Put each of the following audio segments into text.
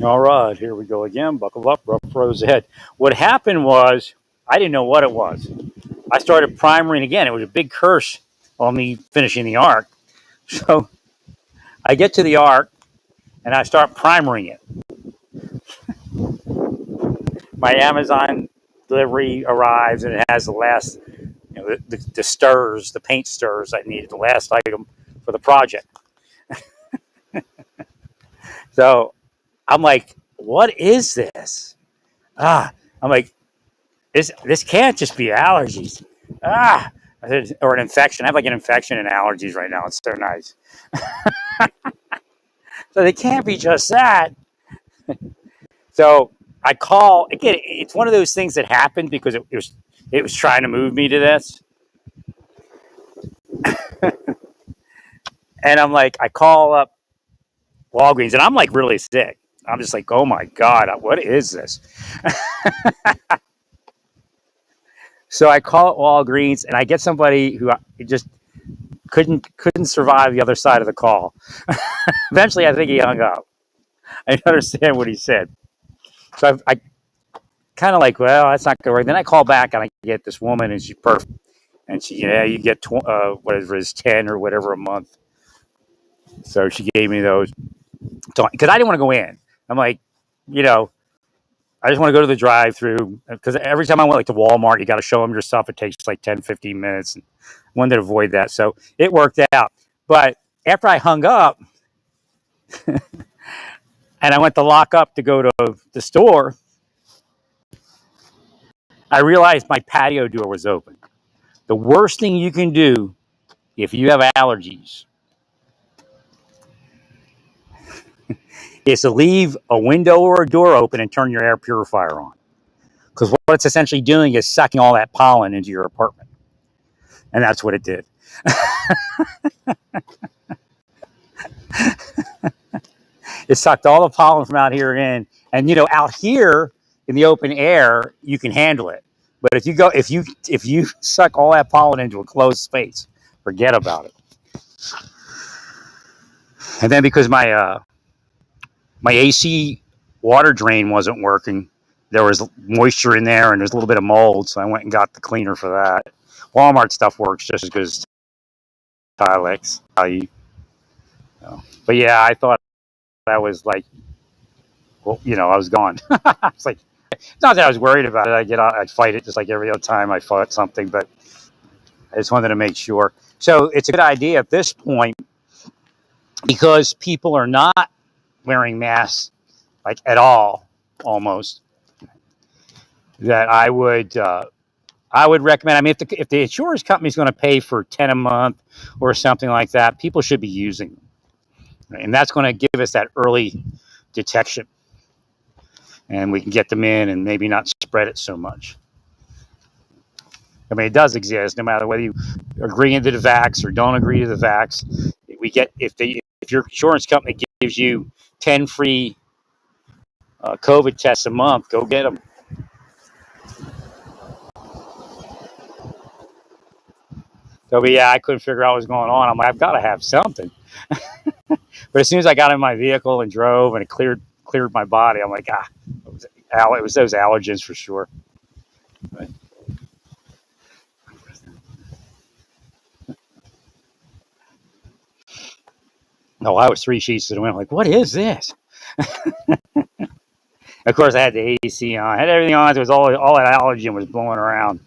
All right, here we go again. Buckle up, rough rose ahead. What happened was, I didn't know what it was. I started primering again. It was a big curse on me finishing the arc. So I get to the arc and I start primering it. My Amazon delivery arrives and it has the last, the stirs, the paint stirs I needed, the last item for the project. So I'm like, what is this? I'm like, this can't just be allergies. Ah, or an infection. I have like an infection and allergies right now. It's so nice. So they can't be just that. So I call again. It's one of those things that happened because it was trying to move me to this, and I'm like, I call up Walgreens, and I'm like really sick. I'm just like, oh my god, what is this? So I call it Walgreens, and I get somebody who just couldn't survive the other side of the call. Eventually, I think he hung up. I didn't understand what he said. So I kind of like, well, that's not going to work. Then I call back and I get this woman, and she's perfect. And she, you get whatever it is, 10 or whatever a month. So she gave me those because I didn't want to go in. I'm like, you know, I just want to go to the drive-through because every time I went like to Walmart, you got to show them your stuff. It takes like 10, 15 minutes. And I wanted to avoid that, so it worked out. But after I hung up and I went to lock up to go to the store, I realized my patio door was open. The worst thing you can do if you have allergies is to leave a window or a door open and turn your air purifier on. Because what it's essentially doing is sucking all that pollen into your apartment. And that's what it did. It sucked all the pollen from out here in. And out here in the open air, you can handle it. But if you suck all that pollen into a closed space, forget about it. And then because my AC water drain wasn't working, there was moisture in there and there's a little bit of mold, so I went and got the cleaner for that. Walmart stuff works just as good as Tilex. But yeah, I thought that was like, well, I was gone. It's like, it's not that I was worried about it. I'd fight it just like every other time I fought something, but I just wanted to make sure. So it's a good idea at this point because people are not wearing masks like at all, almost. That I would recommend. I mean, if the insurance company is going to pay for 10 a month or something like that, people should be using them, right? And that's going to give us that early detection, and we can get them in and maybe not spread it so much. I mean, it does exist, no matter whether you agree to the vax or don't agree to the vax. If your insurance company gives you 10 free COVID tests a month, go get them. So, but yeah, I couldn't figure out what was going on. I'm like, I've got to have something. But as soon as I got in my vehicle and drove and it cleared my body, I'm like, it was those allergens for sure. But, no, I was 3 sheets to the wind. I'm like, what is this? Of course, I had the AC on. I had everything on. There was all that allergen was blowing around.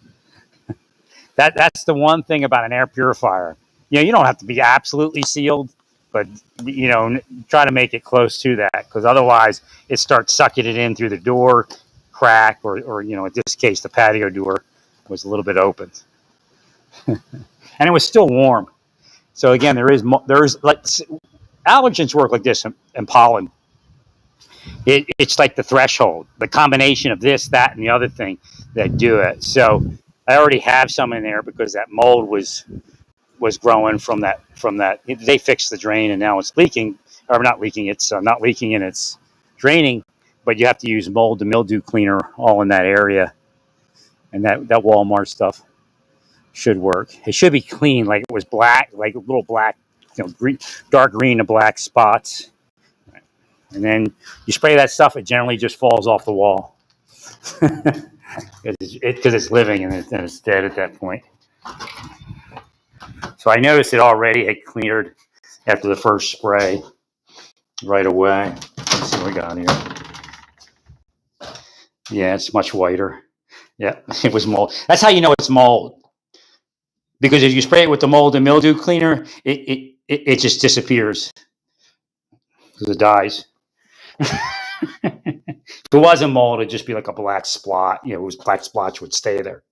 That's the one thing about an air purifier. You don't have to be absolutely sealed, but try to make it close to that because otherwise it starts sucking it in through the door crack or in this case the patio door was a little bit open and it was still warm. So again, there's like allergens work like this and pollen. It's like the threshold, the combination of this, that, and the other thing that do it. So I already have some in there because that mold was growing from that. They fixed the drain and now it's leaking, or not leaking. It's not leaking and it's draining, but you have to use mold and mildew cleaner all in that area, and that Walmart stuff should work. It should be clean, like it was black, like little black, green, dark green to black spots. And then you spray that stuff, it generally just falls off the wall because it's living and it's dead at that point. So I noticed it already had cleared after the first spray right away. Let's see what we got here. Yeah, it's much whiter. Yeah, it was mold. That's how you know it's mold. Because if you spray it with the mold and mildew cleaner, it just disappears because it dies. If it wasn't mold, it'd just be like a black spot. You know, it was black splotch would stay there.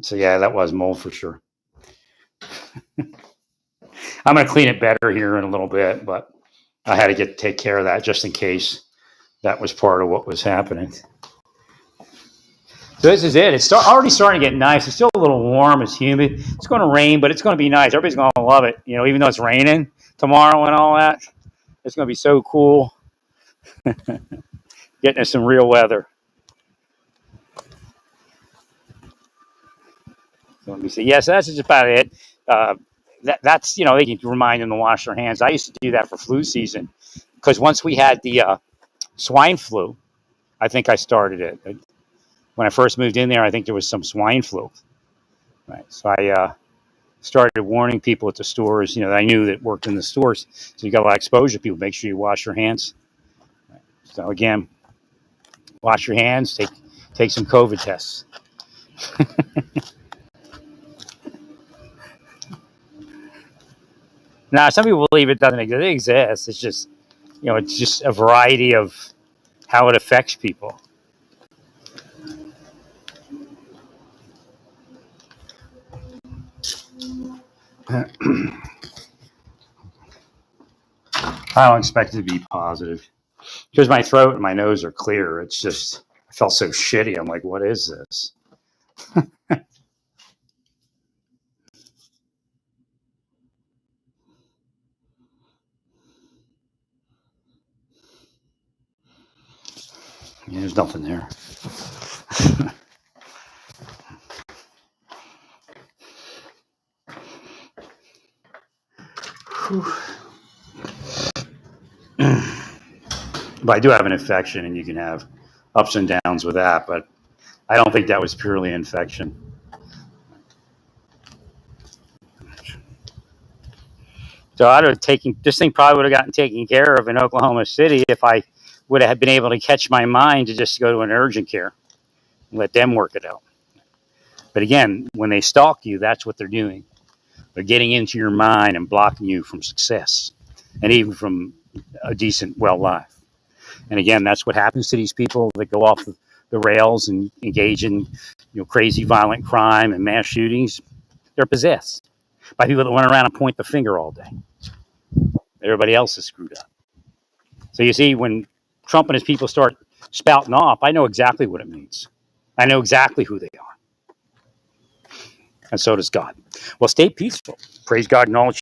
So yeah, that was mold for sure. I'm going to clean it better here in a little bit, but I had to take care of that just in case that was part of what was happening. So this is it. It's already starting to get nice. It's still a little warm. It's humid. It's going to rain, but it's going to be nice. Everybody's going to love it. You know, even though it's raining tomorrow and all that, it's going to be so cool. Getting us some real weather. So let me see. Yes, that's just about it. That's, you know, they can remind them to wash their hands. I used to do that for flu season because once we had the swine flu, I think I started it. When I first moved in there, I think there was some swine flu. Right. So I started warning people at the stores, you know, that I knew that worked in the stores. So you got a lot of exposure. People, make sure you wash your hands. Right. So again, wash your hands, take some COVID tests. Now, some people believe it doesn't exist. It exists. It's just, you know, it's just a variety of how it affects people. I don't expect it to be positive because my throat and my nose are clear. It's just, I felt so shitty. I'm like, what is this? Yeah, there's nothing there. But I do have an infection, and you can have ups and downs with that. But I don't think that was purely infection. So I'd have taken this thing. Probably would have gotten taken care of in Oklahoma City if I would have been able to catch my mind to just go to an urgent care and let them work it out. But again, when they stalk you, that's what they're doing. They're getting into your mind and blocking you from success and even from a decent, well life. And again, that's what happens to these people that go off the rails and engage in, you know, crazy violent crime and mass shootings. They're possessed by people that run around and point the finger all day. Everybody else is screwed up. So you see, when Trump and his people start spouting off, I know exactly what it means. I know exactly who they are. And so does God. Well, stay peaceful. Praise God in all